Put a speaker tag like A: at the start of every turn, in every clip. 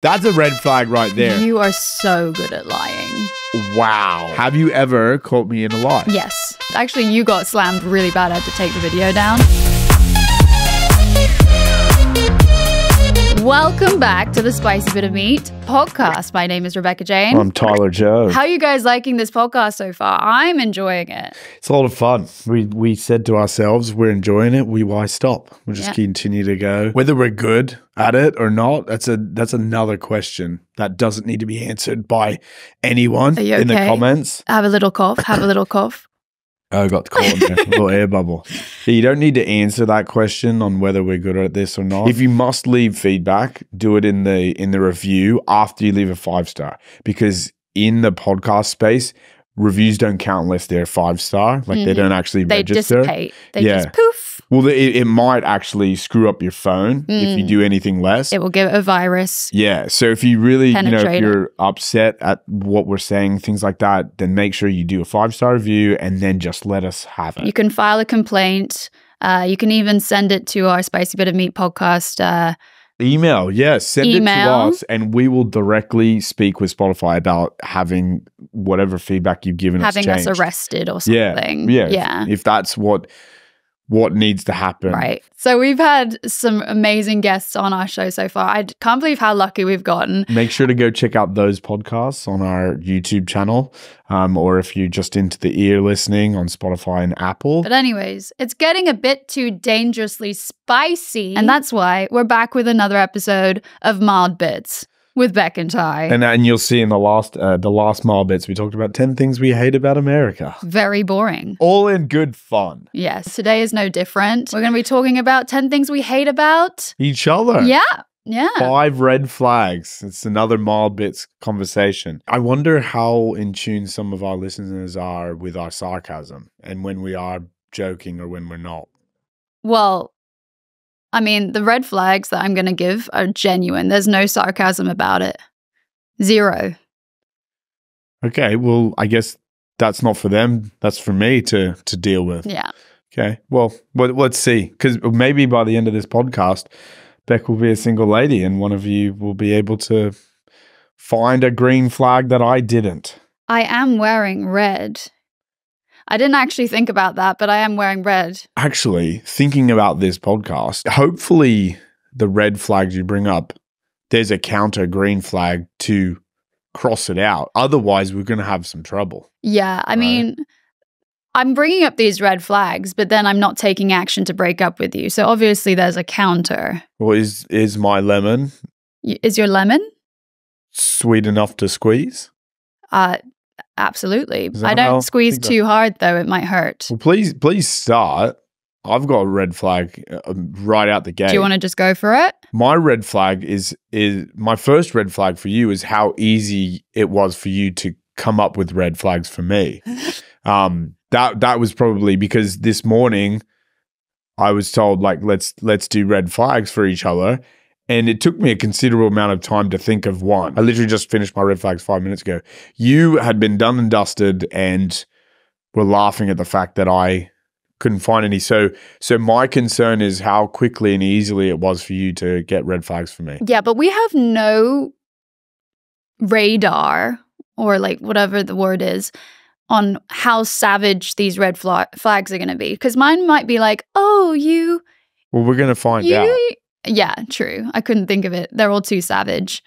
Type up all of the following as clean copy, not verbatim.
A: That's a red flag right there.
B: You are so good at lying.
A: Wow. Have you ever caught me in a lie?
B: Yes. Actually, you got slammed really bad. I had to take the video down. Welcome back to the Spicy Bit of Meat podcast. My name is Rebecca Jane.
A: I'm Tyler Joe.
B: How are you guys liking this podcast so far? I'm enjoying it.
A: It's a lot of fun. We said to ourselves, we're enjoying it. Why stop? We'll just continue to go. Whether we're good at it or not, that's another question that doesn't need to be answered by anyone in the comments.
B: Have a little cough. Have a little cough.
A: Oh, I got caught in there. A little air bubble. You don't need to answer that question on whether we're good at this or not. If you must leave feedback, do it in the review after you leave a 5-star. Because in the podcast space, reviews don't count unless they're 5-star. Like they don't actually register.
B: They dissipate. They just poof.
A: Well, it might actually screw up your phone if you do anything less.
B: It will give it a virus.
A: Yeah. So if you really, if you're upset at what we're saying, things like that, then make sure you do a 5-star review and then just let us have it.
B: You can file a complaint. You can even send it to our Spicy Bit of Meat podcast.
A: Email. Yes. Send it to us and we will directly speak with Spotify about having whatever feedback you've given us changed.
B: Having us arrested or something.
A: Yeah. If that's what needs to happen.
B: Right. So we've had some amazing guests on our show so far. I can't believe how lucky we've gotten.
A: Make sure to go check out those podcasts on our YouTube channel, or if you're just into the ear listening on Spotify and Apple.
B: But anyways, it's getting a bit too dangerously spicy. And that's why we're back with another episode of Mild Bits with Beck and Ty.
A: And you'll see in the last Mild Bits, we talked about 10 things we hate about America.
B: Very boring.
A: All in good fun.
B: Yes, today is no different. We're going to be talking about 10 things we hate about
A: each other.
B: Yeah.
A: 5 red flags. It's another Mild Bits conversation. I wonder how in tune some of our listeners are with our sarcasm and when we are joking or when we're not.
B: Well, I mean, the red flags that I'm going to give are genuine. There's no sarcasm about it. 0.
A: Okay, well, I guess that's not for them. That's for me to deal with.
B: Yeah.
A: Okay, well, let's see. Because maybe by the end of this podcast, Beck will be a single lady and one of you will be able to find a green flag that I didn't.
B: I am wearing red. I didn't actually think about that, but I am wearing red.
A: Actually, thinking about this podcast, hopefully the red flags you bring up, there's a counter green flag to cross it out. Otherwise, we're going to have some trouble.
B: Yeah, I mean, I'm bringing up these red flags, but then I'm not taking action to break up with you. So obviously there's a counter.
A: Well, is my lemon?
B: Is your lemon
A: sweet enough to squeeze?
B: Absolutely. I don't squeeze too hard, though. It might hurt.
A: Well, please start. I've got a red flag right out the gate.
B: Do you want to just go for it? My
A: red flag is my first red flag for you is how easy it was for you to come up with red flags for me. That was probably because this morning I was told like let's do red flags for each other. And it took me a considerable amount of time to think of one. I literally just finished my red flags 5 minutes ago. You had been done and dusted and were laughing at the fact that I couldn't find any. So my concern is how quickly and easily it was for you to get red flags for me.
B: Yeah, but we have no radar or like whatever the word is on how savage these red flags are going to be. Because mine might be like, oh, you.
A: Well, we're going to find out.
B: Yeah, true. I couldn't think of it. They're all too savage.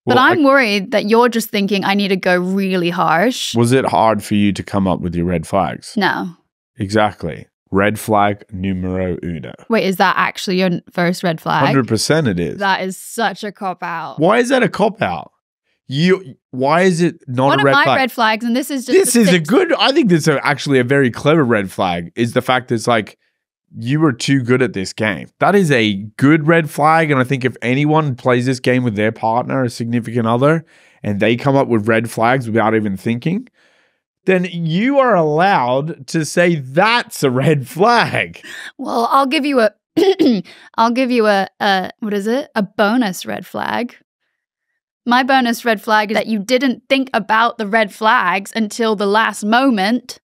B: But I'm worried that you're just thinking I need to go really harsh.
A: Was it hard for you to come up with your red flags?
B: No.
A: Exactly. Red flag numero uno.
B: Wait, is that actually your first red flag?
A: 100% it is.
B: That is such a cop-out.
A: Why is that a cop-out? Why is it not a red flag?
B: One of my red flags, and this is just
A: I think this is actually a very clever red flag, is the fact that it's like, you were too good at this game. That is a good red flag. And I think if anyone plays this game with their partner or significant other and they come up with red flags without even thinking, then you are allowed to say that's a red flag.
B: Well, I'll give you a what is it? A bonus red flag. My bonus red flag is that you didn't think about the red flags until the last moment.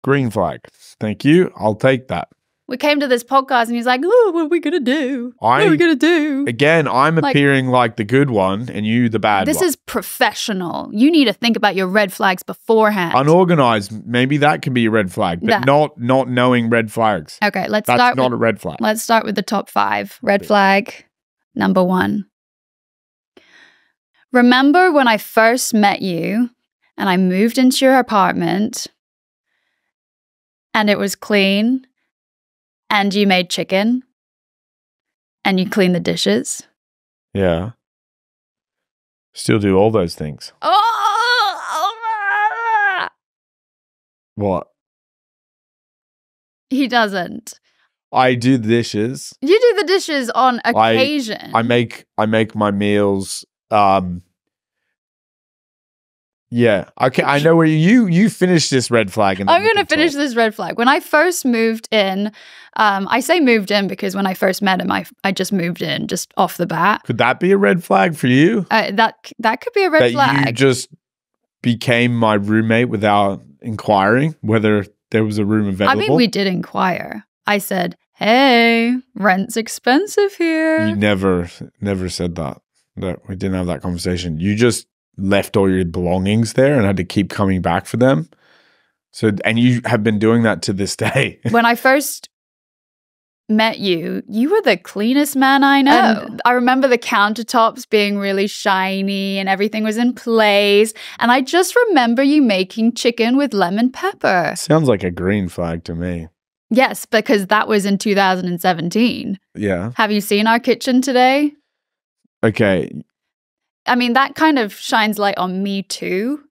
A: Green flag. Thank you. I'll take that.
B: We came to this podcast and he's like, oh, what are we going to do? What are we going to do?
A: Again, I'm appearing like the good one and you the bad one.
B: This is professional. You need to think about your red flags beforehand.
A: Unorganized, maybe that can be a red flag, but not knowing red flags.
B: Okay,
A: That's not a red flag.
B: Let's start with the top 5. Red flag number 1. Remember when I first met you and I moved into your apartment and it was clean and you made chicken and you cleaned the dishes?
A: Yeah. Still do all those things.
B: Oh!
A: What?
B: He doesn't.
A: I do the dishes.
B: You do the dishes on occasion.
A: I make my meals. Yeah. Okay. I know where you finish this red flag. And
B: I'm going to finish this red flag. When I first moved in, I say moved in because when I first met him, I just moved in just off the bat.
A: Could that be a red flag for you?
B: That could be a red flag.
A: You just became my roommate without inquiring whether there was a room available.
B: I mean, we did inquire. I said, hey, rent's expensive here.
A: You never said that. That we didn't have that conversation. You just left all your belongings there and had to keep coming back for them. So, and you have been doing that to this day.
B: When I first met you, you were the cleanest man I know. And I remember the countertops being really shiny and everything was in place. And I just remember you making chicken with lemon pepper.
A: Sounds like a green flag to me.
B: Yes, because that was in 2017.
A: Yeah.
B: Have you seen our kitchen today?
A: Okay.
B: I mean, that kind of shines light on me too.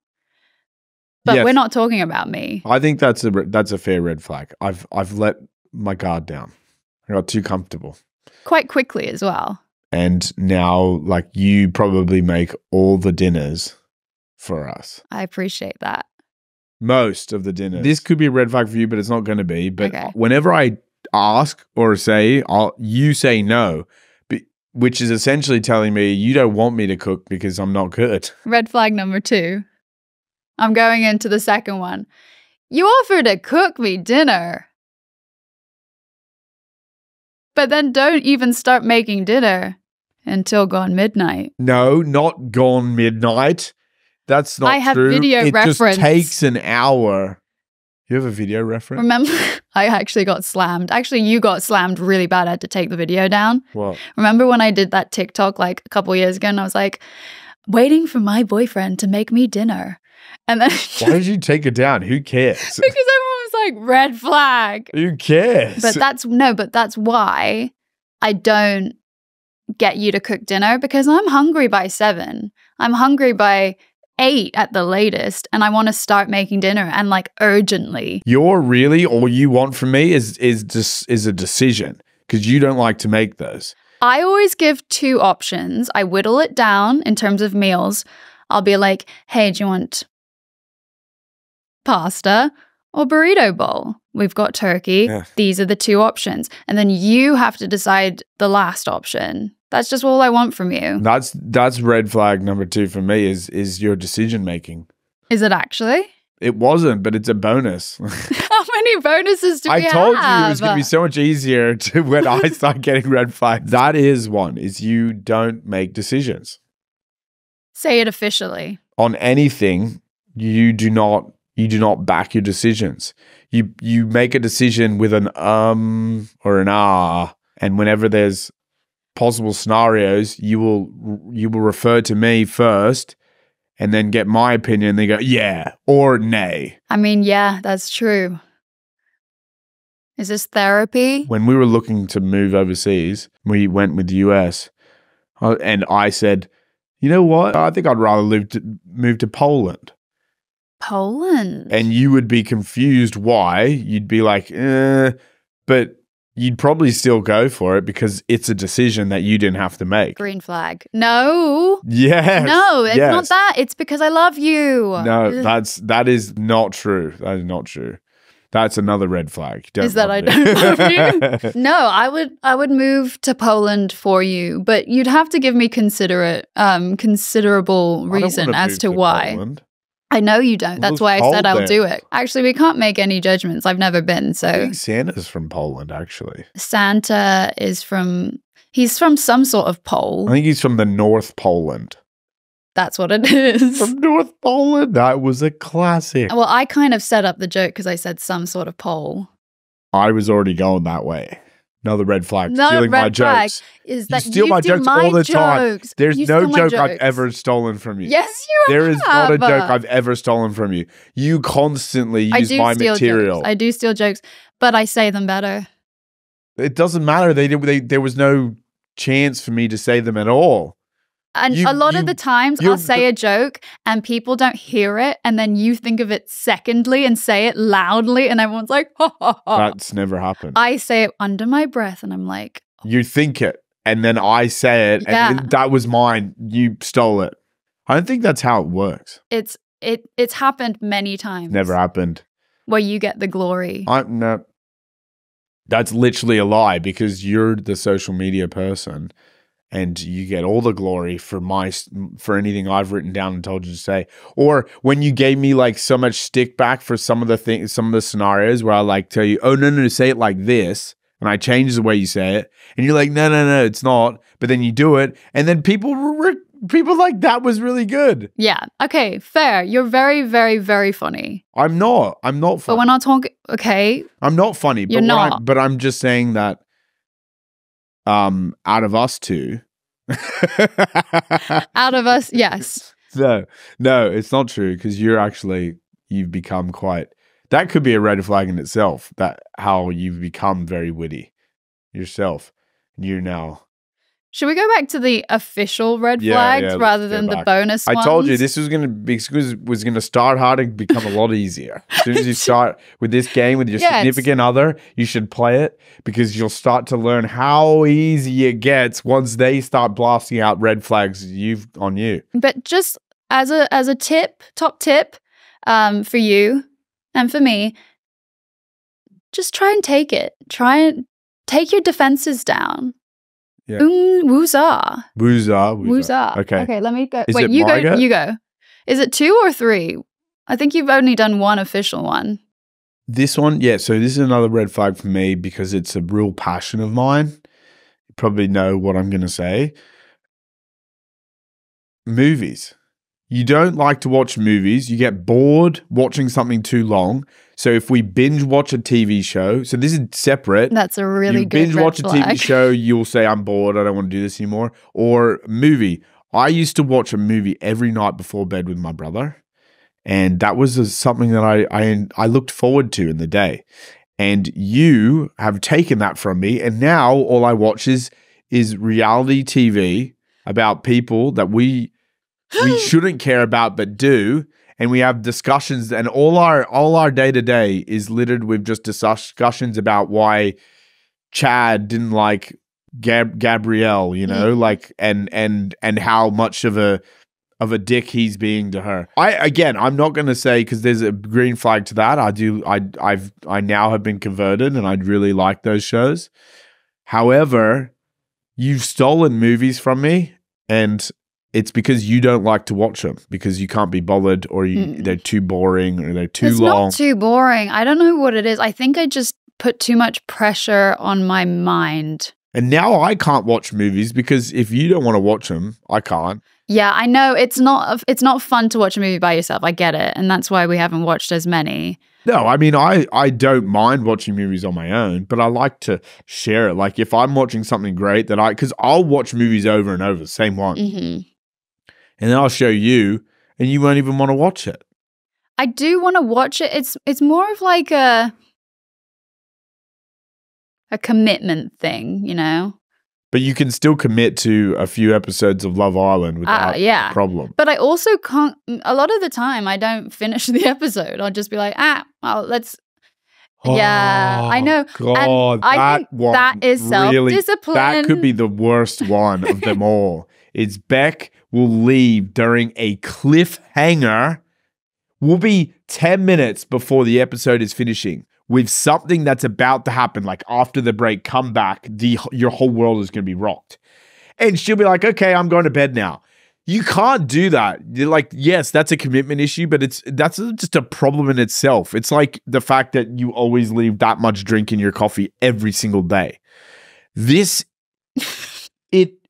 B: But
A: yes.
B: We're not talking about me.
A: I think that's a fair red flag. I've let my guard down. I got too comfortable.
B: Quite quickly as well.
A: And now, like, you probably make all the dinners for us.
B: I appreciate that.
A: Most of the dinners. This could be a red flag for you, but it's not going to be. But
B: okay.
A: Whenever I ask or say, you say no, which is essentially telling me you don't want me to cook because I'm not good.
B: Red flag number 2. I'm going into the second one. You offer to cook me dinner, but then don't even start making dinner until gone midnight.
A: No, not gone midnight. That's not true.
B: I have video reference.
A: It just takes an hour. You have a video reference?
B: Remember, I actually got slammed. Actually, you got slammed really bad. I had to take the video down.
A: What?
B: Remember when I did that TikTok like a couple years ago and I was like, waiting for my boyfriend to make me dinner. And then
A: why did you take it down? Who cares?
B: Because everyone was like, red flag.
A: Who cares?
B: But that's why I don't get you to cook dinner, because I'm hungry by 7. I'm hungry by 8 at the latest, and I want to start making dinner, and like urgently.
A: You're really, all you want from me is a decision, because you don't like to make those.
B: I always give 2 options. I whittle it down in terms of meals. I'll be like, hey, do you want pasta or burrito bowl? We've got turkey. Yeah. These are the 2 options. And then you have to decide the last option. That's just all I want from you.
A: That's red flag number 2 for me is your decision making.
B: Is it actually?
A: It wasn't, but it's a bonus.
B: How many bonuses do we have?
A: I told you it was going to be so much easier when I start getting red flags. That is one, is you don't make decisions.
B: Say it officially.
A: On anything, you do not back your decisions. You make a decision with an or an ah, and whenever there's possible scenarios, you will refer to me first and then get my opinion. They go, yeah or nay.
B: I mean, yeah, that's true. Is this therapy?
A: When we were looking to move overseas, we went with the US, and I said, you know what? I think I'd rather move to Poland.
B: Poland?
A: And you would be confused why. You'd be like, but you'd probably still go for it because it's a decision that you didn't have to make.
B: Green flag. No.
A: Yes.
B: No, it's not that. It's because I love you.
A: No, that is not true. That is not true. That's another red flag.
B: Is that I don't love you? No, I would move to Poland for you, but you'd have to give me considerable reason as to why.
A: Poland.
B: I know you don't. That's why I said I'll do it. Actually, we can't make any judgments. I've never been, so.
A: I think Santa's from Poland, actually.
B: Santa is he's from some sort of pole.
A: I think he's from the North Poland.
B: That's what it is.
A: From North Poland. That was a classic.
B: Well, I kind of set up the joke because I said some sort of pole.
A: I was already going that way. Another red flag. Stealing my jokes.
B: Is that
A: you steal my jokes all the time. There's no joke I've
B: jokes.
A: ever stolen from you.
B: Yes, you have.
A: There is not a joke I've ever stolen from you. You constantly use my material.
B: Jokes. I do steal jokes, but I say them better.
A: It doesn't matter. There was no chance for me to say them at all.
B: And a lot of the times I'll say a joke and people don't hear it, and then you think of it secondly and say it loudly, and everyone's like, ha, ha, ha.
A: That's never happened.
B: I say it under my breath and I'm like, oh.
A: You think it, and then I say it, and that was mine. You stole it. I don't think that's how it works.
B: It's happened many times.
A: Never happened.
B: Where you get the glory.
A: No. That's literally a lie, because you're the social media person. And you get all the glory for anything I've written down and told you to say. Or when you gave me like so much stick back for some of the scenarios where I like tell you, oh no, say it like this, and I change the way you say it, and you're like, no, it's not. But then you do it, and then people like that was really good.
B: Yeah. Okay. Fair. You're very, very, very funny.
A: I'm not funny.
B: But we're not talking. Okay.
A: I'm not funny.
B: You're not.
A: But I'm just saying that. Out of us two.
B: Out of us, yes.
A: No, it's not true, because you've become quite, that could be a red flag in itself, that how you've become very witty yourself. You're now.
B: Should we go back to the official red flags rather than the bonus ones?
A: I told you this was going to start hard and become a lot easier. As soon as you start with this game with your significant other, you should play it, because you'll start to learn how easy it gets once they start blasting out red flags on you.
B: But just as a top tip for you and for me, just try and take it. Try and take your defenses down.
A: Yeah.
B: Woozah.
A: Okay,
B: let me go.
A: Is
B: Wait,
A: it
B: you
A: Margaret?
B: go. You go. Is it 2 or 3? I think you've only done one official one.
A: This one, yeah. So this is another red flag for me, because it's a real passion of mine. You probably know what I'm going to say. Movies. You don't like to watch movies. You get bored watching something too long. So if we binge watch a TV show, so this is separate.
B: That's a really good
A: binge watch a TV show, you'll say, I'm bored, I don't want to do this anymore. Or movie. I used to watch a movie every night before bed with my brother. And that was something that I looked forward to in the day. And you have taken that from me. And now all I watch is reality TV about people that we shouldn't care about but do, and we have discussions, and all our day-to-day is littered with just discussions about why Chad didn't like Gabrielle, like and how much of a dick he's being to her. I'm not going to say, because there's a green flag to that. I now have been converted, and I'd really like those shows. However, you've stolen movies from me, and it's because you don't like to watch them, because you can't be bothered, or they're too boring, or they're too long.
B: It's not too boring. I don't know what it is. I think I just put too much pressure on my mind.
A: And now I can't watch movies, because if you don't want to watch them, I can't.
B: Yeah, I know. It's not fun to watch a movie by yourself. I get it. And that's why we haven't watched as many.
A: No, I mean, I don't mind watching movies on my own, but I like to share it. Like if I'm watching something great because I'll watch movies over and over, the same one.
B: Mm-hmm.
A: And then I'll show you, and you won't even want to watch it.
B: I do want to watch it. It's more of like a commitment thing,
A: But you can still commit to a few episodes of Love Island without problem.
B: But I also can't. A lot of the time, I don't finish the episode. I'll just be like, let's. Yeah, I know.
A: God,
B: and I think that is self-discipline.
A: That could be the worst one of them all. It's Beck will leave during a cliffhanger. Will be 10 minutes before the episode is finishing with something that's about to happen. Like after the break, come back. Your whole world is going to be rocked. And she'll be like, okay, I'm going to bed now. You can't do that. You're like, yes, that's a commitment issue, but that's just a problem in itself. It's like the fact that you always leave that much drink in your coffee every single day. This,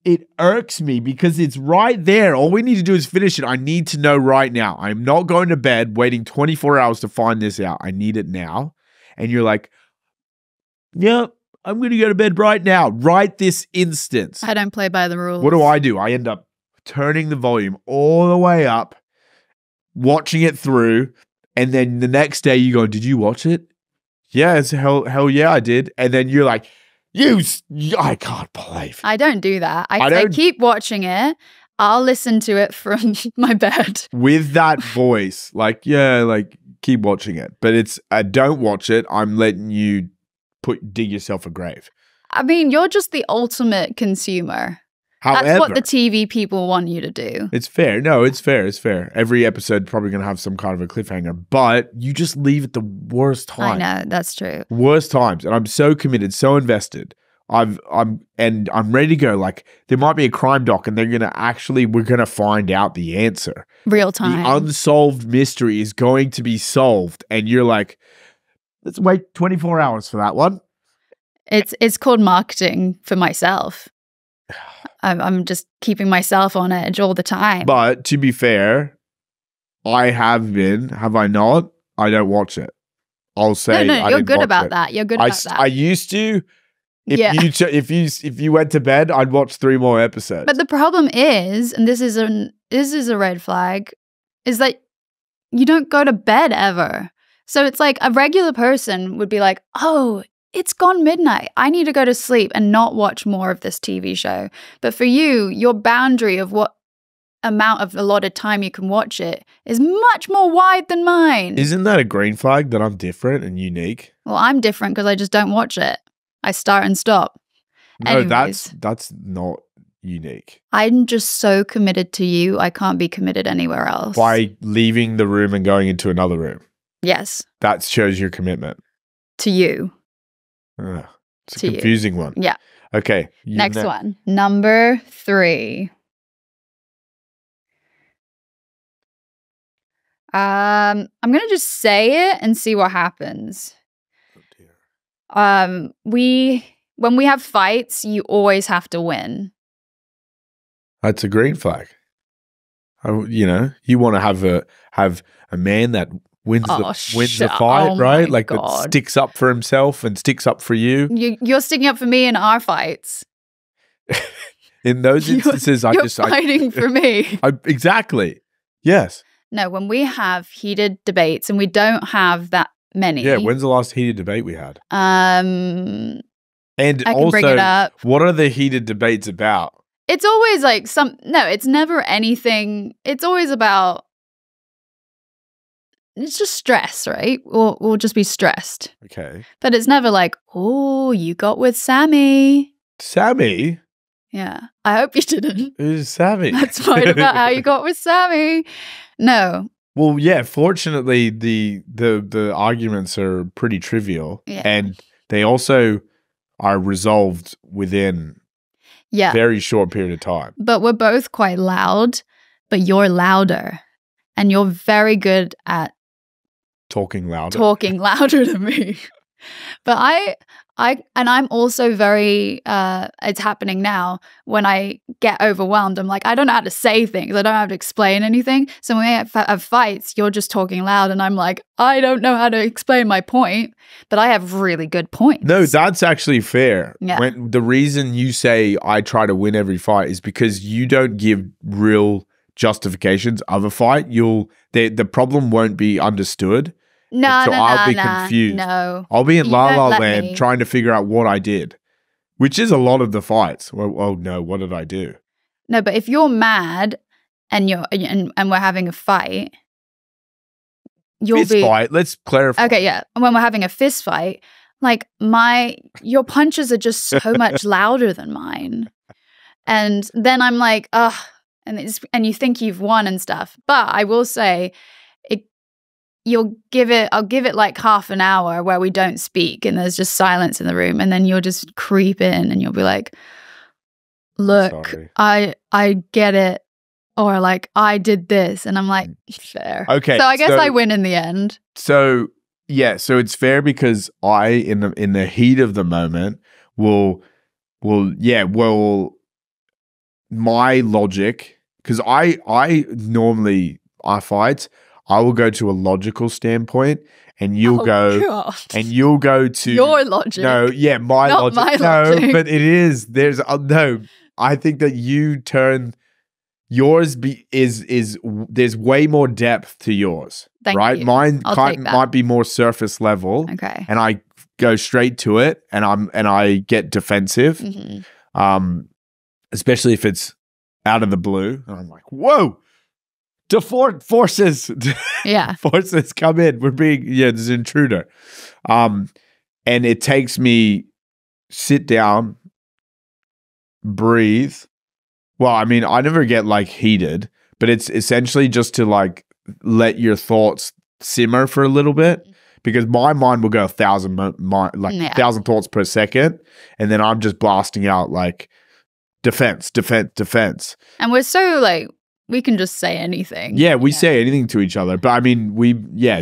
A: it irks me because it's right there. All we need to do is finish it. I need to know right now. I'm not going to bed waiting 24 hours to find this out. I need it now. And you're like, yeah, I'm going to go to bed right now, right this instant.
B: I don't play by the rules.
A: What do? I end up turning the volume all the way up, watching it through, and then the next day you go, did you watch it? Yes, hell yeah, I did. And then you're like, I can't believe.
B: I don't do that. I say keep watching it. I'll listen to it from my bed.
A: With that voice, like, yeah, like keep watching it. But it's, don't watch it. I'm letting you dig yourself a grave.
B: I mean, you're just the ultimate consumer.
A: However,
B: that's what the TV people want you to do.
A: It's fair. No, it's fair. It's fair. Every episode probably going to have some kind of a cliffhanger, but you just leave at the worst time.
B: I know, that's true.
A: Worst times. And I'm so committed, so invested. I'm ready to go. Like, there might be a crime doc and we're going to find out the answer.
B: Real time.
A: The unsolved mystery is going to be solved. And you're like, let's wait 24 hours for that one.
B: It's called marketing for myself. I'm just keeping myself on edge all the time.
A: But to be fair, I have been, have I not? I don't watch it. I'll say
B: no, you're good about that. You're good about that.
A: I used to. If you went to bed, I'd watch 3 more episodes.
B: But the problem is, and this is a red flag, is that you don't go to bed ever. So it's like a regular person would be like, oh, it's gone midnight. I need to go to sleep and not watch more of this TV show. But for you, your boundary of what amount of allotted time you can watch it is much more wide than mine.
A: Isn't that a green flag that I'm different and unique?
B: Well, I'm different because I just don't watch it. I start and stop.
A: No,
B: Anyways,
A: that's not unique.
B: I'm just so committed to you. I can't be committed anywhere else.
A: By leaving the room and going into another room.
B: Yes.
A: That shows your commitment.
B: To you.
A: It's a confusing one.
B: Yeah.
A: Okay.
B: Next one. Number 3. I'm going to just say it and see what happens.
A: Oh dear.
B: When we have fights, you always have to win.
A: That's a green flag. You want to have a man that wins the fight, right? Like
B: God.
A: that sticks up for himself and sticks up for you.
B: You're sticking up for me in our fights.
A: In those instances,
B: you're fighting for me.
A: Exactly. Yes.
B: No, when we have heated debates, and we don't have that many.
A: Yeah, when's the last heated debate we had?
B: And
A: I can also,
B: bring it up.
A: What are the heated debates about?
B: It's always like it's never anything. It's always about, it's just stress, right? We'll just be stressed.
A: Okay.
B: But it's never like, oh, you got with Sammy.
A: Sammy?
B: Yeah. I hope you didn't.
A: Who's Sammy?
B: That's fine about how you got with Sammy. No.
A: Well, yeah, fortunately the arguments are pretty trivial.
B: Yeah.
A: And they also are resolved within a very short period of time.
B: But we're both quite loud, but you're louder. And you're very good at
A: talking louder
B: than me. But I'm also very, it's happening now, when I get overwhelmed, I'm like, I don't know how to say things. I don't have to explain anything. So when we have fights, you're just talking loud and I'm like, I don't know how to explain my point, but I have really good points.
A: No, that's actually fair.
B: Yeah.
A: When the reason you say I try to win every fight is because you don't give real justifications of a fight. The problem won't be understood. I'll be confused.
B: No.
A: I'll be in La La Land trying to figure out what I did, which is a lot of the fights. Well, oh no, what did I do?
B: No, but if you're mad and we're having a fight,
A: fight. Let's clarify.
B: Okay, yeah. And when we're having a fist fight, like your punches are just so much louder than mine, and then I'm like, ugh, and you think you've won and stuff. But I will say, I'll give it like half an hour where we don't speak and there's just silence in the room, and then you'll just creep in and you'll be like, look, I get it. or like I did this, and I'm like, fair.
A: Okay,
B: so I guess I win in the end.
A: So yeah, so it's fair because I in the heat of the moment will my logic, because I normally I fight, I will go to a logical standpoint, and you'll go to
B: your logic.
A: No, yeah, my
B: Not
A: logic.
B: my logic.
A: No, but it is. There's no. I think that you turn yours is there's way more depth to yours.
B: Thank
A: right?
B: you.
A: Mine
B: I'll
A: might be more surface level.
B: Okay.
A: And I go straight to it, and I get defensive.
B: Mm-hmm.
A: Especially if it's out of the blue. And I'm like, whoa, forces.
B: Yeah.
A: Forces come in. There's an intruder. And it takes me sit down, breathe. Well, I mean, I never get like heated, but it's essentially just to like let your thoughts simmer for a little bit, because my mind will go 1,000 1,000 thoughts per second, and then I'm just blasting out like defense.
B: And we're so like, we can just say anything.
A: Yeah, we say anything to each other. But I mean,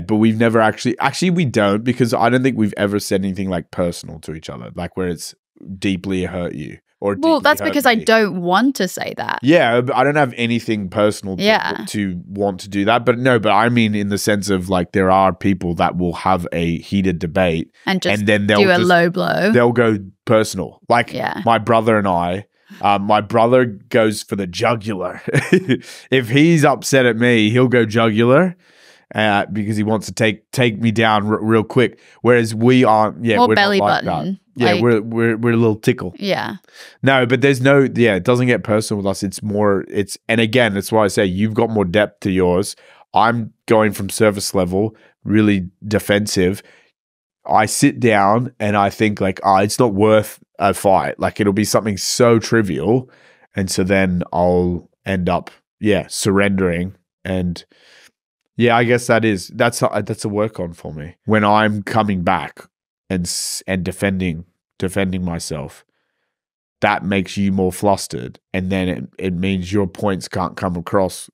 A: but we've never actually we don't, because I don't think we've ever said anything like personal to each other, like where it's deeply hurt you.
B: Well, that's because I don't want to say that.
A: Yeah, I don't have anything personal to want to do that. But I mean in the sense of like there are people that will have a heated debate and then they'll do a
B: low blow.
A: They'll go personal. Like my brother and I, my brother goes for the jugular. If he's upset at me, he'll go jugular. Because he wants to take me down real quick, whereas we aren't. Yeah,
B: more
A: we're
B: belly
A: not like
B: button.
A: That. Yeah, we're a little tickle.
B: Yeah.
A: No, but there's no. Yeah, it doesn't get personal with us. It's more. And again, that's why I say you've got more depth to yours. I'm going from surface level, really defensive. I sit down and I think like, it's not worth a fight. Like it'll be something so trivial, and so then I'll end up surrendering and. Yeah, I guess that's a work on for me. When I'm coming back and defending myself, that makes you more flustered, and then it means your points can't come across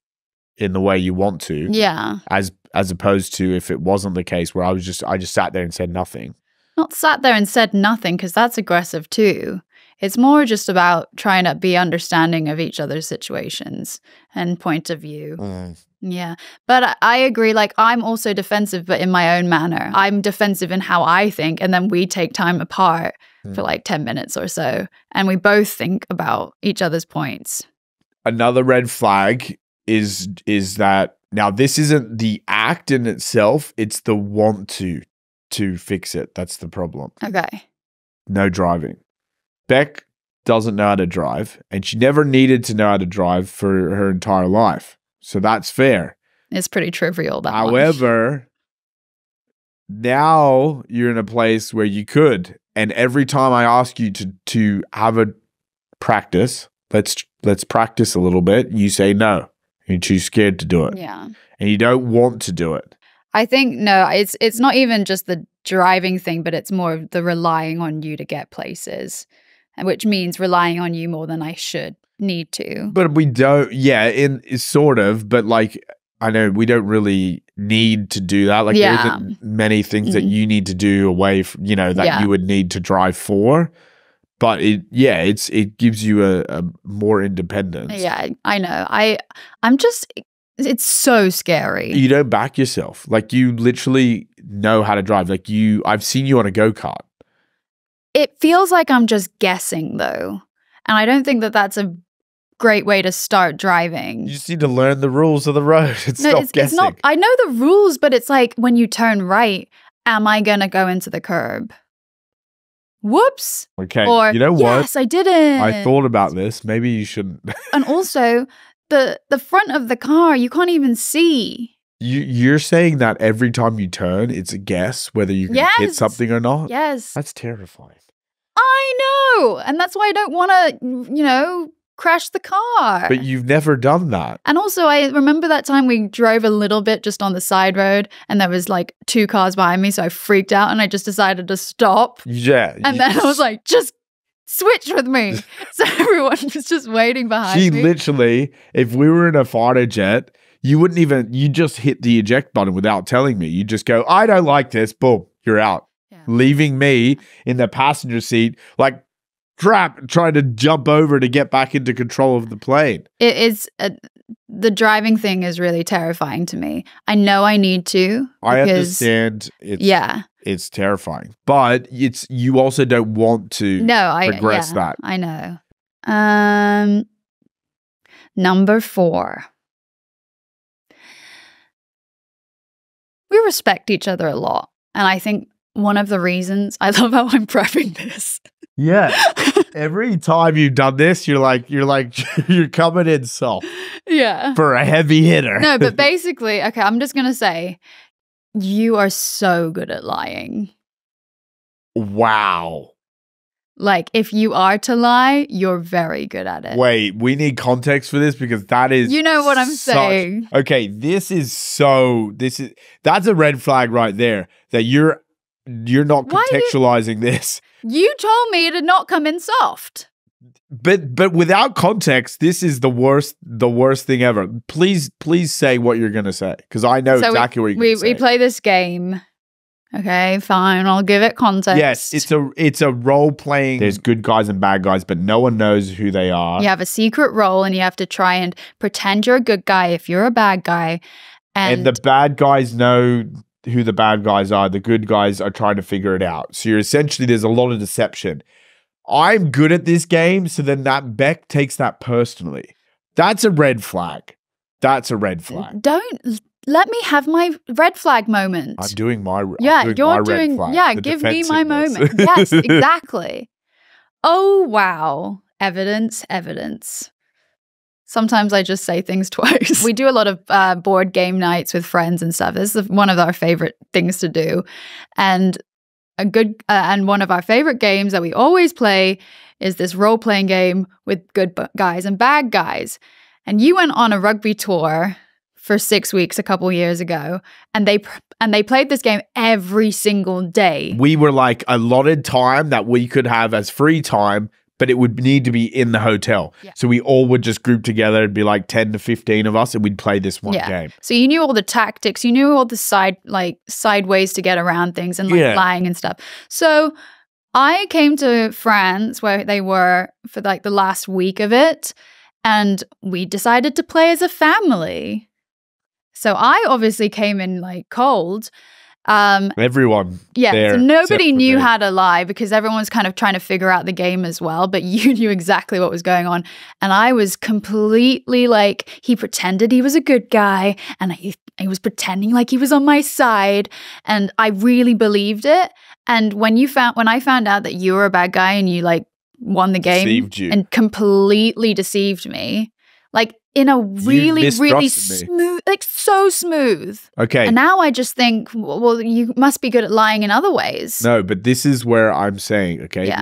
A: in the way you want to.
B: Yeah.
A: As opposed to if it wasn't the case where I just sat there and said nothing.
B: Not sat there and said nothing, because that's aggressive too. It's more just about trying to be understanding of each other's situations and point of view. Yeah. But I agree. Like, I'm also defensive, but in my own manner. I'm defensive in how I think. And then we take time apart for like 10 minutes or so. And we both think about each other's points.
A: Another red flag is that now this isn't the act in itself. It's the want to fix it. That's the problem.
B: Okay.
A: No driving. Beck doesn't know how to drive, and she never needed to know how to drive for her entire life. So that's fair.
B: It's pretty trivial, that
A: However, now you're in a place where you could. And every time I ask you to have a practice, let's practice a little bit, you say no. You're too scared to do it.
B: Yeah.
A: And you don't want to do it.
B: I think, no, it's not even just the driving thing, but it's more of the relying on you to get places, which means relying on you more than I should need to.
A: But we don't, sort of, but like, I know we don't really need to do that. Like there isn't many things that you need to do away from, that you would need to drive for. But it gives you a more independence.
B: Yeah, I know. I'm just, it's so scary.
A: You don't back yourself. Like you literally know how to drive. Like I've seen you on a go-kart.
B: It feels like I'm just guessing though. And I don't think that that's a great way to start driving.
A: You just need to learn the rules of the road and stop guessing.
B: I know the rules, but it's like when you turn right, am I going to go into the curb? Whoops.
A: Okay.
B: Or,
A: you know what?
B: Yes, I didn't.
A: I thought about this. Maybe you shouldn't.
B: And also, the front of the car, you can't even see.
A: You're saying that every time you turn, it's a guess whether you can hit something or not?
B: Yes.
A: That's terrifying.
B: I know. And that's why I don't want to, crash the car.
A: But you've never done that.
B: And also, I remember that time we drove a little bit just on the side road and there was like 2 cars behind me. So I freaked out and I just decided to stop.
A: Yeah.
B: And then I was like, just switch with me. So everyone was just waiting behind me.
A: She literally, if we were in a fighter jet, you just hit the eject button without telling me. You just go, I don't like this. Boom, you're out. Yeah. Leaving me in the passenger seat, like trying to jump over to get back into control of the plane.
B: It is, the driving thing is really terrifying to me. I know I need to.
A: I understand. It's terrifying, but you also don't want to progress that.
B: I know. Number 4. We respect each other a lot. And I think one of the reasons, I love how I'm prepping this.
A: Yeah. Every time you've done this, you're coming in soft.
B: Yeah.
A: For a heavy hitter.
B: No, but basically, okay, I'm just going to say, you are so good at lying.
A: Wow.
B: Like, if you are to lie, you're very good at it.
A: Wait, we need context for this because that is...
B: You know what I'm saying.
A: Okay, that's a red flag right there that you're not contextualizing this.
B: You told me to not come in soft.
A: But without context, this is the worst thing ever. Please say what you're going to say because I know exactly what you're going to say.
B: We play this game. Okay, fine. I'll give it context.
A: Yes, it's a role playing. There's good guys and bad guys, but no one knows who they are.
B: You have a secret role and you have to try and pretend you're a good guy if you're a bad guy.
A: And the bad guys know who the bad guys are. The good guys are trying to figure it out. So there's a lot of deception. I'm good at this game, so then that Beck takes that personally. That's a red flag. Don't let me have my red flag moment. I'm doing my red flag.
B: Yeah, give me my moment. Yes, exactly. Oh, wow. Evidence. Sometimes I just say things twice. We do a lot of board game nights with friends and stuff. This is one of our favorite things to do. And one of our favorite games that we always play is this role-playing game with good guys and bad guys. And you went on a rugby tour for 6 weeks a couple years ago, and they played this game every single day.
A: We were like allotted time that we could have as free time, but it would need to be in the hotel. Yeah. So we all would just group together. It'd be like 10 to 15 of us, and we'd play this one game.
B: So you knew all the tactics. You knew all the side ways to get around things and lying and stuff. So I came to France where they were for like the last week of it, and we decided to play as a family. So I obviously came in like cold.
A: Everyone.
B: Yeah. So nobody knew how to lie because everyone was kind of trying to figure out the game as well. But you knew exactly what was going on. And I was completely like, he pretended he was a good guy and he was pretending like he was on my side. And I really believed it. And when I found out that you were a bad guy and you like won the game and completely deceived me, like in a really smooth, like so smooth.
A: Okay.
B: And now I just think, well, you must be good at lying in other ways.
A: No, but this is where I'm saying, okay,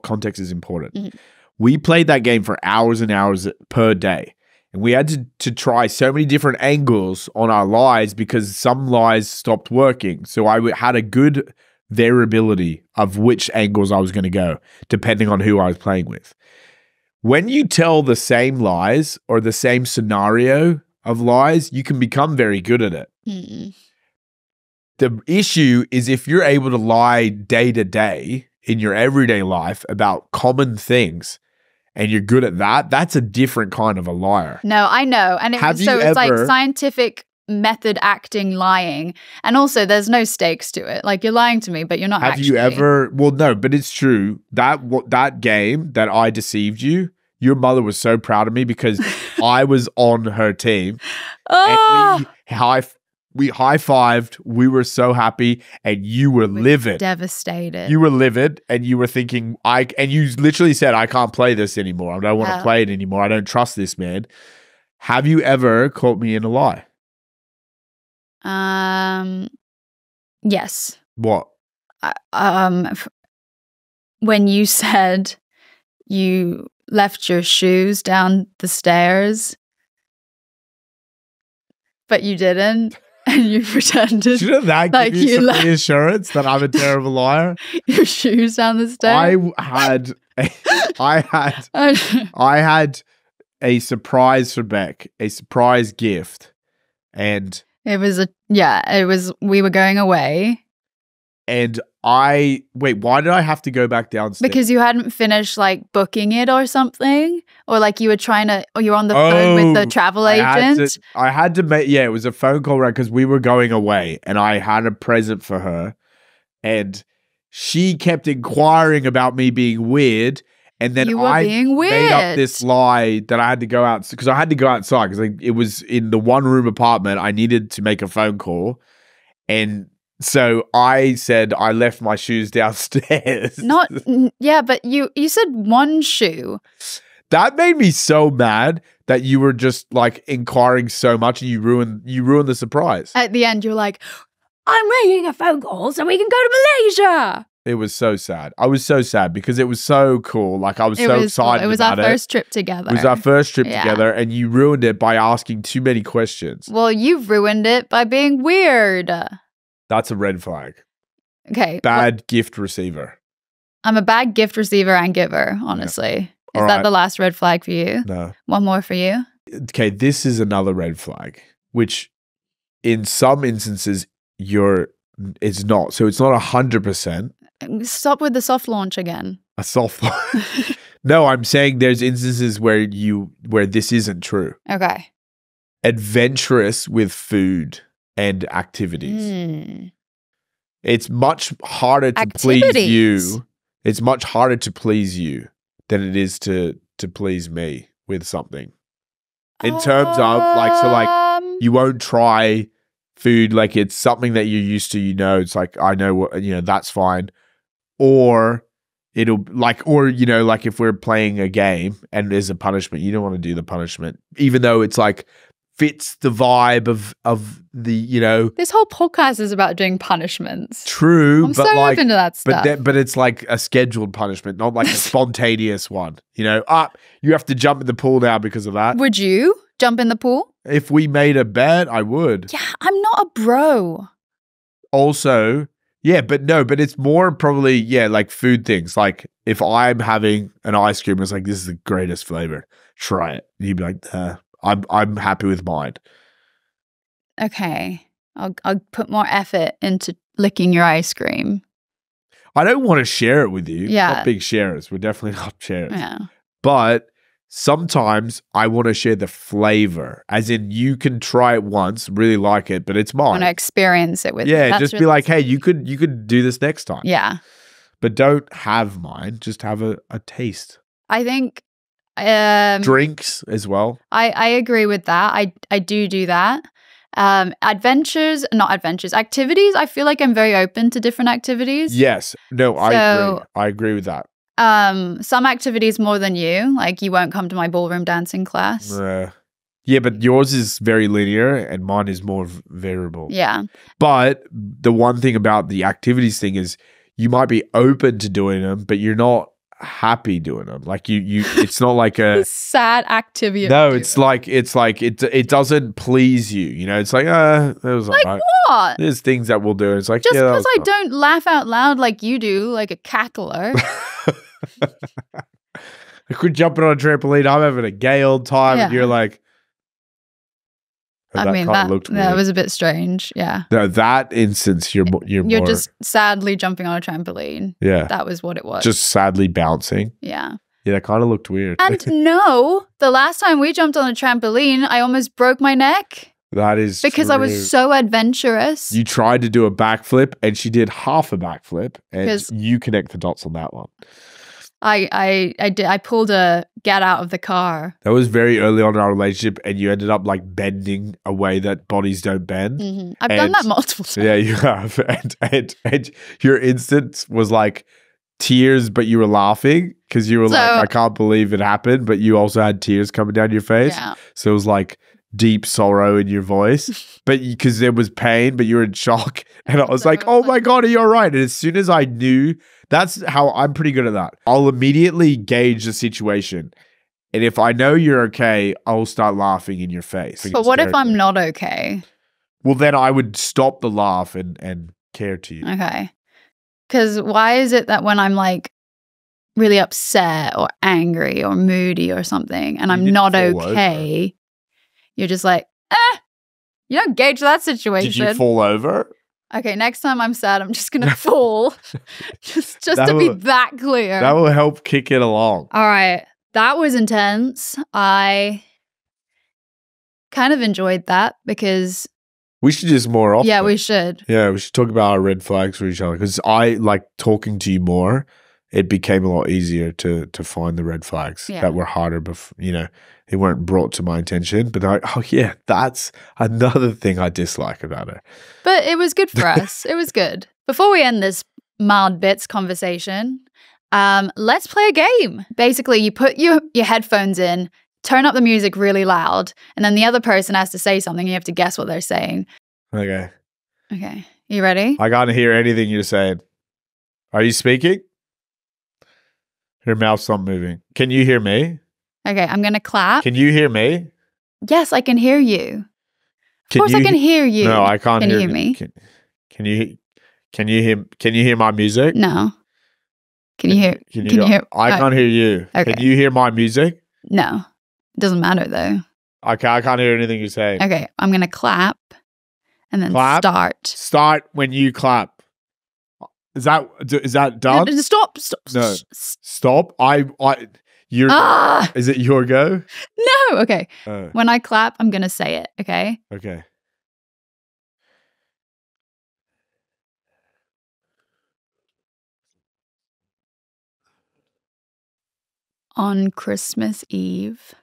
A: context is important. Mm-hmm. We played that game for hours and hours per day. And we had to try so many different angles on our lies because some lies stopped working. So I had a good variability of which angles I was going to go, depending on who I was playing with. When you tell the same lies or the same scenario of lies, you can become very good at it. Mm. The issue is if you're able to lie day to day in your everyday life about common things and you're good at that, that's a different kind of a liar.
B: No, I know. And it's like scientific method acting lying. And also there's no stakes to it. Like you're lying to me, but you're not actually.
A: Have you ever, well, no, but it's true. That game that I deceived you, your mother was so proud of me because I was on her team. Oh. And we high-fived. We were so happy, and you were livid.
B: Devastated.
A: You were livid, and you were thinking, and you literally said, I can't play this anymore. I don't want to play it anymore. I don't trust this man. Have you ever caught me in a lie?
B: Yes.
A: What?
B: When you said you left your shoes down the stairs, but you didn't, and you pretended.
A: Shouldn't that like give you some reassurance that I'm a terrible liar?
B: Your shoes down the stairs?
A: I had I had a surprise for Beck, a surprise gift, and
B: it was we were going away.
A: And wait, why did I have to go back downstairs?
B: Because you hadn't finished like booking it or something, or like you were you're on the phone with the travel agent.
A: I had to make, it was a phone call, right? Because we were going away and I had a present for her and she kept inquiring about me being weird. And then I made up this lie that I had to go out because I had to go outside because it was in the one-room apartment. I needed to make a phone call. And so I said I left my shoes downstairs.
B: But you said one shoe.
A: That made me so mad that you were just like inquiring so much and you ruined the surprise.
B: At the end, you're like, I'm making a phone call so we can go to Malaysia.
A: It was so sad. I was so sad because it was so cool. Like I was so excited.
B: It was our first trip together.
A: It was our first trip together and you ruined it by asking too many questions.
B: Well, you ruined it by being weird.
A: That's a red flag.
B: Okay.
A: Bad gift receiver.
B: I'm a bad gift receiver and giver, honestly. Yeah. Is that the last red flag for you?
A: No.
B: One more for you?
A: Okay, this is another red flag, which in some instances it's not. So it's not 100%.
B: Stop with the soft launch again.
A: A soft launch? No, I'm saying there's instances where this isn't true.
B: Okay.
A: Adventurous with food and activities. It's much harder to please you. It's much harder to please you than it is to please me with something. In terms of you won't try food like it's something that you're used to, it's like I know what that's fine. Or it'll if we're playing a game and there's a punishment, you don't want to do the punishment, even though it's like fits the vibe of the
B: This whole podcast is about doing punishments.
A: True,
B: I'm so open to that stuff.
A: But it's like a scheduled punishment, not like a spontaneous one. You have to jump in the pool now because of that.
B: Would you jump in the pool?
A: If we made a bet, I would.
B: Yeah, I'm not a bro.
A: Also, but it's more probably like food things. Like if I'm having an ice cream, it's like this is the greatest flavor. Try it. And you'd be like, I'm happy with mine.
B: Okay. I'll put more effort into licking your ice cream.
A: I don't want to share it with you.
B: Yeah.
A: Not big sharers. We're definitely not sharers.
B: Yeah.
A: But sometimes I want to share the flavor. As in you can try it once, really like it, but it's mine. I
B: want to experience it with
A: you. Just be like, hey, you could do this next time.
B: Yeah.
A: But don't have mine. Just have a taste.
B: I think
A: drinks as well.
B: I agree with that. I do that. Activities. I feel like I'm very open to different activities.
A: Yes. No, I agree. I agree with that.
B: Some activities more than you. Like you won't come to my ballroom dancing class.
A: Yeah, but yours is very linear and mine is more variable.
B: Yeah.
A: But the one thing about the activities thing is you might be open to doing them, but you're not happy doing them. Like you it's not like a
B: sad activity.
A: No, it's like it doesn't please you. It's like that was
B: like
A: right.
B: What?
A: There's things that we'll do. It's like
B: just because I don't laugh out loud like you do, like a cackler.
A: I could jump on a trampoline. I'm having a gay old time, and you're like.
B: That was a bit strange. Yeah.
A: No, that instance, you're more,
B: just sadly jumping on a trampoline.
A: Yeah.
B: That was what it was.
A: Just sadly bouncing.
B: Yeah.
A: Yeah, that kind of looked weird.
B: And no, the last time we jumped on a trampoline, I almost broke my neck.
A: That is
B: because
A: true.
B: I was so adventurous.
A: You tried to do a backflip and she did half a backflip and you connect the dots on that one.
B: I did. I pulled a get out of the car.
A: That was very early on in our relationship, and you ended up like bending a way that bodies don't bend.
B: Mm-hmm. I've done that multiple times.
A: Yeah, you have. And your instant was like tears, but you were laughing because you were like, I can't believe it happened, but you also had tears coming down your face.
B: Yeah.
A: So it was like deep sorrow in your voice, but because there was pain, but you were in shock. And I was like, oh my God, are you all right? And as soon as I knew, that's how I'm pretty good at that. I'll immediately gauge the situation. And if I know you're okay, I'll start laughing in your face.
B: But what if I'm not okay?
A: Well, then I would stop the laugh and care to you.
B: Okay. Because why is it that when I'm like really upset or angry or moody or something and
A: You
B: I'm
A: didn't
B: not
A: fall
B: okay, you're just like, you don't gauge that situation.
A: Did you fall over?
B: Okay, next time I'm sad, I'm just going to fall. just
A: That
B: to be
A: will-
B: that clear.
A: That will help kick it along.
B: All right. That was intense. I kind of enjoyed that because,
A: We should just more often.
B: yeah, we should.
A: Yeah, we should talk about our red flags for each other because I like talking to you more. It became a lot easier to find the red flags
B: Yeah.
A: that were harder before, they weren't brought to my attention. But oh yeah, that's another thing I dislike about her.
B: But it was good for us. It was good. Before we end this mild bits conversation, let's play a game. Basically, you put your headphones in, turn up the music really loud, and then the other person has to say something. You have to guess what they're saying.
A: Okay.
B: Okay. You ready?
A: I can't hear anything you're saying. Are you speaking? Your mouth's not moving. Can you hear me?
B: Okay, I'm going to clap.
A: Can you hear me?
B: Yes, I can hear you. Of course I can hear you.
A: No, I can't
B: Can
A: hear
B: you hear me?
A: Can you hear my music?
B: No. Can you hear?
A: Can
B: you hear?
A: I can't hear you.
B: Okay.
A: Can you hear my music?
B: No. It doesn't matter though.
A: I can't hear anything you're saying.
B: Okay, I'm going to clap and then
A: Clap?
B: start.
A: Start when you clap. Is that done?
B: Stop.
A: No. Stop. You're.
B: Ah!
A: Is it your go?
B: No. Okay.
A: Oh,
B: When I clap, I'm going to say it, okay?
A: okay.
B: On Christmas Eve.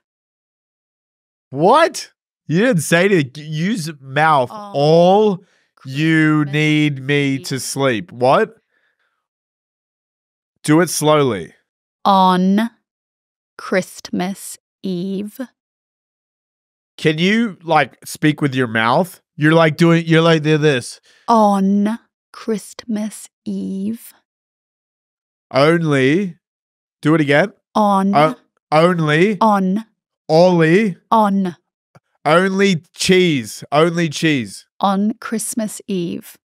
A: What? You didn't say to use mouth. All you
B: Christmas
A: need me
B: Eve.
A: to sleep. What? Do it slowly.
B: On Christmas Eve.
A: Can you speak with your mouth? You're like this.
B: On Christmas Eve.
A: Only. Do it again.
B: On.
A: Only.
B: On.
A: Ollie.
B: On.
A: Only cheese. Only cheese.
B: On Christmas Eve.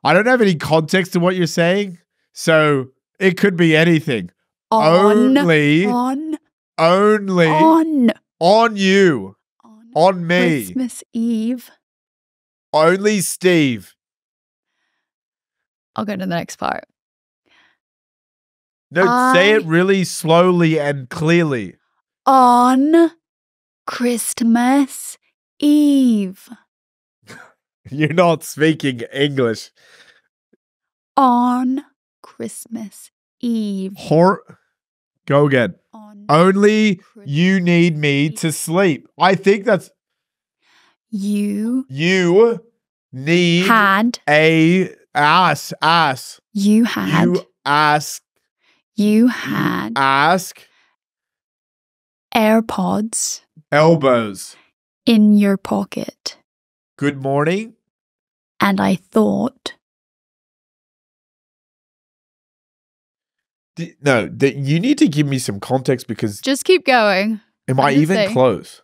A: I don't have any context to what you're saying, so it could be anything.
B: On.
A: Only.
B: On.
A: Only. On you. On me.
B: Christmas Eve.
A: Only Steve.
B: I'll go to the next part.
A: No, say it really slowly and clearly.
B: On Christmas Eve.
A: You're not speaking English.
B: On Christmas Eve.
A: Go again.
B: On
A: Only
B: Christmas
A: you need me to sleep. I think that's
B: You
A: need
B: had.
A: a ass.
B: You had.
A: You ask.
B: You had
A: Ask.
B: AirPods
A: Elbows.
B: in your pocket.
A: Good morning.
B: And I thought,
A: You need to give me some context because
B: just keep going.
A: am I
B: just
A: even
B: saying.
A: close?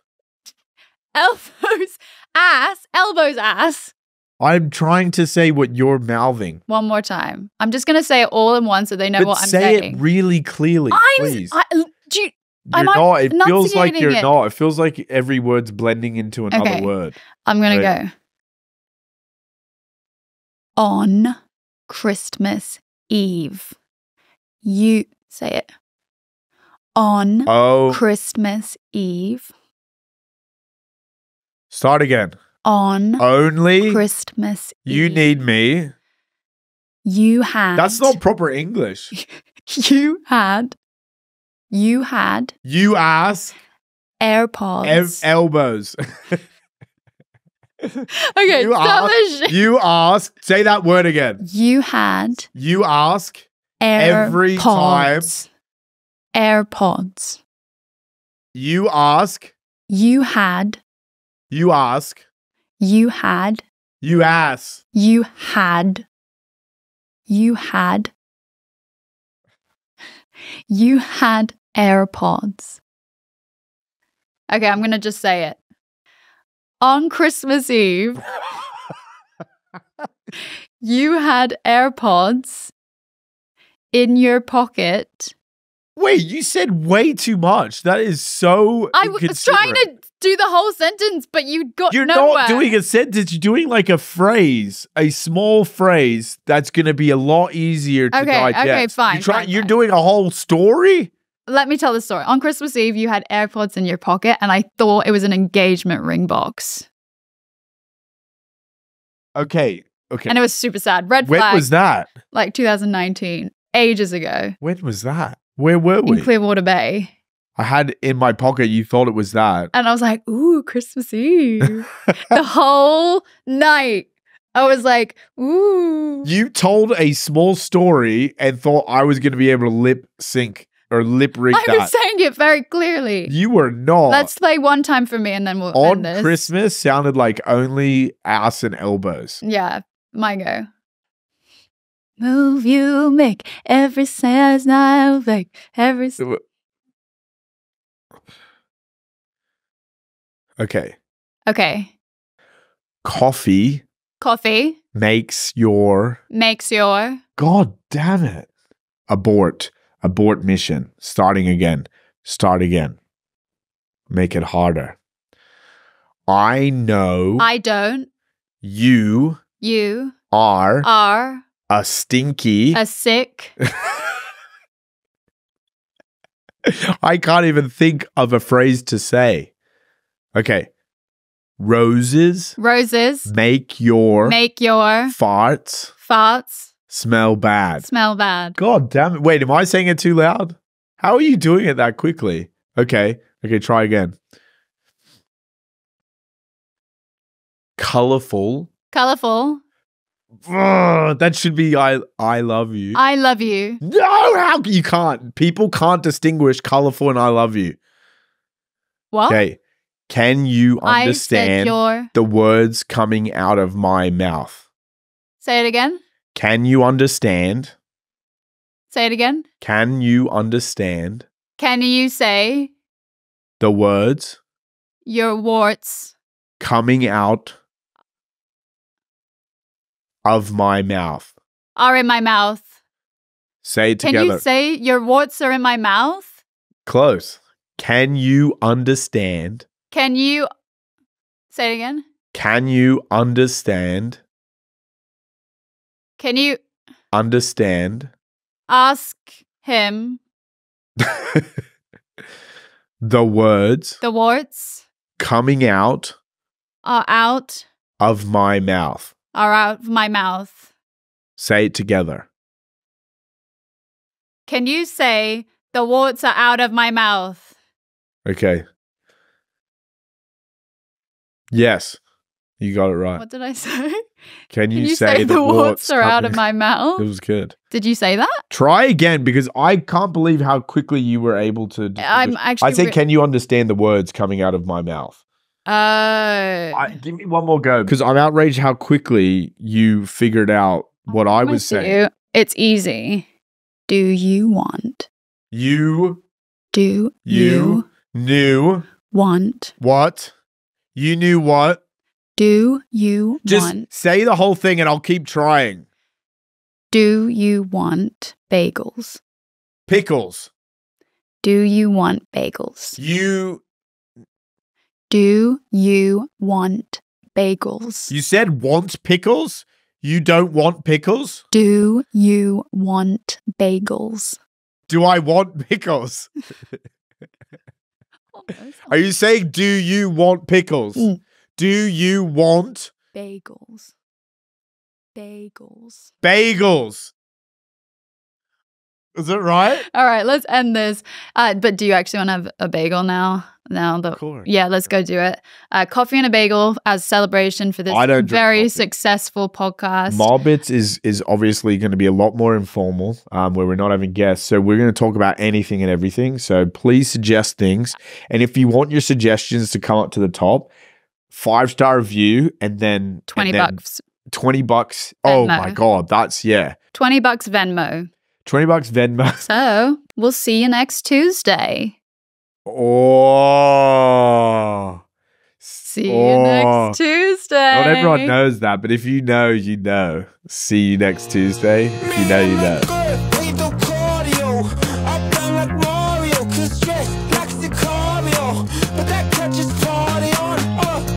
B: Elbows, ass, elbows, ass.
A: I'm trying to say what you're mouthing.
B: One more time. I'm just going to say it all in one so they know
A: But
B: what I'm
A: say
B: saying.
A: it really clearly, please.
B: I'm
A: You're not. It feels like you're
B: enunciating it.
A: not. It feels like every word's blending into another
B: Okay.
A: word.
B: I'm going to
A: Right.
B: go. On Christmas Eve. You say it. On
A: Oh,
B: Christmas Eve.
A: start again.
B: On
A: Only
B: Christmas
A: you
B: Eve.
A: need me.
B: You had.
A: That's not proper English.
B: You had. You
A: ask
B: AirPods.
A: elbows.
B: Okay,
A: you
B: stop
A: ask,
B: this shit.
A: you ask. Say that word again.
B: You had
A: You ask.
B: AirPods.
A: Every time.
B: AirPods.
A: You ask.
B: You had.
A: You ask.
B: You had.
A: You ask.
B: You had. You had. You had AirPods. Okay, I'm going to just say it. On Christmas Eve, you had AirPods in your pocket.
A: Wait, you said way too much. That is so
B: I was trying to do the whole sentence, but you got
A: You're
B: nowhere.
A: not doing a sentence. You're doing like a phrase, a small phrase that's going to be a lot easier to digest.
B: Okay, fine.
A: You're doing a whole story?
B: Let me tell the story. On Christmas Eve, you had AirPods in your pocket, and I thought it was an engagement ring box.
A: Okay.
B: And it was super sad. Red flag.
A: When was that?
B: Like 2019. Ages ago.
A: When was that? Where were we?
B: In Clearwater Bay.
A: I had in my pocket, you thought it was that.
B: And I was like, ooh, Christmas Eve. The whole night. I was like, ooh.
A: You told a small story and thought I was going to be able to lip sync or lip read that.
B: I was saying it very clearly.
A: You were not.
B: Let's play one time for me and then we'll end this.
A: On Christmas sounded like only ass and elbows.
B: Yeah, my go. Move you make every sense now like every.
A: Okay.
B: Coffee
A: makes your.
B: God
A: damn it. Abort mission. Starting again. Start again. Make it harder. I know.
B: I don't.
A: You
B: are
A: a stinky.
B: a sick.
A: I can't even think of a phrase to say. Okay. Roses make your farts smell bad. God damn it. Wait, am I saying it too loud? How are you doing it that quickly? Okay, try again. Colorful. That should be I love you.
B: I love you.
A: No, how you can't. People can't distinguish colorful and I love you.
B: What?
A: Okay. Can you understand the words coming out of my mouth?
B: Say it again.
A: Can you understand?
B: Say it again.
A: Can you understand?
B: Can you say
A: the words
B: your warts
A: coming out of my mouth
B: are in my mouth?
A: Say it together.
B: Can you say your warts are in my mouth?
A: Close. Can you understand?
B: Can you say it again?
A: Can you understand?
B: Can you
A: understand?
B: Ask him.
A: The words.
B: The warts.
A: Coming out.
B: Are out.
A: Of my mouth.
B: Are out of my mouth.
A: Say it together.
B: Can you say the warts are out of my mouth?
A: Okay. Yes. You got it right.
B: What did I say?
A: Can you say the warts
B: are out of my mouth?
A: It was good.
B: Did you say that?
A: Try again because I can't believe how quickly you were able to.
B: I'm actually.
A: I said, can you understand the words coming out of my mouth? Give me one more go because I'm outraged how quickly you figured out what I was saying.
B: It's easy. Do you want?
A: You.
B: Do you
A: knew.
B: Want.
A: What? You knew what?
B: Do you
A: Just
B: want?
A: Just say the whole thing and I'll keep trying.
B: Do you want bagels?
A: Pickles.
B: Do you want bagels? Do you want bagels?
A: You said want pickles? You don't want pickles?
B: Do you want bagels?
A: Do I want pickles? Are you saying, do you want pickles? Do you want
B: bagels? Bagels.
A: Bagels. Is it right?
B: All right, let's end this. But do you actually want to have a bagel now? Yeah, let's go do it. Coffee and a bagel as celebration for this very successful podcast.
A: Mobbits is obviously going to be a lot more informal, where we're not having guests. So we're going to talk about anything and everything. So please suggest things. And if you want your suggestions to come up to the top, 5-star review and then
B: $20.
A: $20.
B: Venmo.
A: Oh my God, that's $20
B: Venmo.
A: $20 Venmo.
B: So we'll see you next Tuesday.
A: Oh.
B: See you next Tuesday.
A: Not everyone knows that, but if you know, you know. See you next Tuesday. If you know, you know.